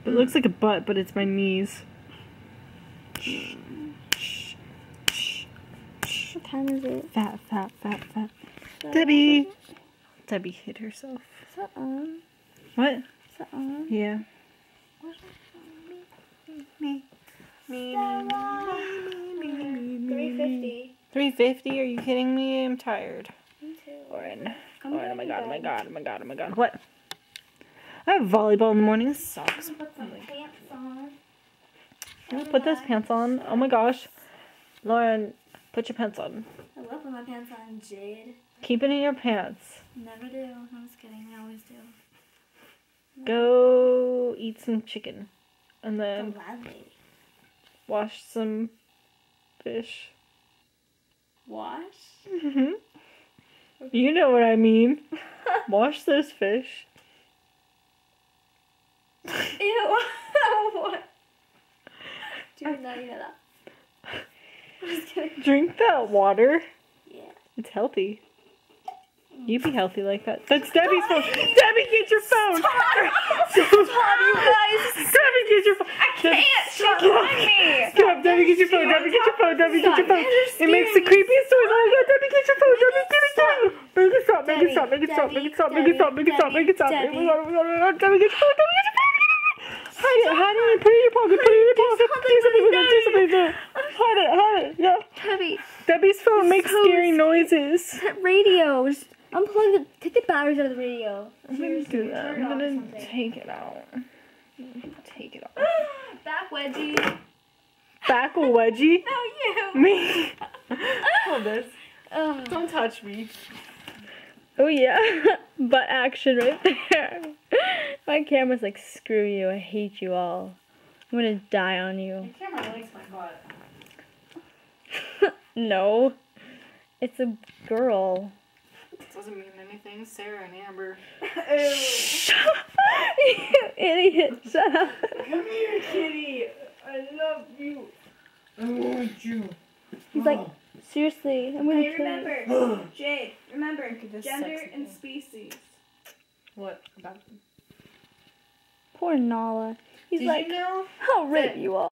It looks like a butt, but it's my knees. What time is it? Fat. Debbie! Debbie hit herself. Is that on? What? Is that on? Yeah. Me. 350. 350? Are you kidding me? I'm tired. Me too. Lauren. Lauren, oh my god. What? I have volleyball in the morning. This sucks. Put some pants on. Yeah, put those pants on. Oh my gosh. Lauren, put your pants on. I will put my pants on, Jade. Keep it in your pants. Never do. I'm just kidding. I always do. Go eat some chicken. And then Gladly. wash some fish. Wash? Mm-hmm. You know what I mean. Wash those fish. Ew. What? Do not eat that. I'm just kidding. Drink that water. Yeah. It's healthy. You be healthy like that. That's Debbie's phone. Debbie, get your phone. Stop, you guys. Debbie, get your phone. I can't. Stop Get up. behind me. Get up, Debbie, get your phone. Debbie, get your phone. Debbie, get your phone. It makes the creepiest noise. Oh my god, Debbie, get your phone. Debbie, get it down. Make it stop. Make it stop. Make it stop. Make it stop. Make it stop. Make it stop. Make it stop. Oh my god, oh my god. Debbie, get your phone. Debbie, get your phone. Hide it. Hide it. Put it in your pocket. Put it in your pocket. Do something with it. Do something with it. Hide it. Hide it. Yeah. Debbie, Debbie's phone makes scary noises. that radio. Just unplug the. Take the batteries out of the radio. I'm gonna do that. I'm gonna take it out. Take it off. Back wedgie. Back a wedgie? No, you. Me? Hold this. Oh. Don't touch me. Oh yeah, butt action right there. My camera's like, screw you, I hate you all. I'm gonna die on you. Your camera likes my butt. No, it's a girl. Doesn't mean anything. Sarah and Amber. Shut up, you idiot, shut up. Come here, kitty. I love you. I want you. He's like, seriously, I'm gonna kill you. Remember, Jade, remember, this gender sexy and thing. species. What about them? Poor Nala. He's Did like, you know? I'll rape you all.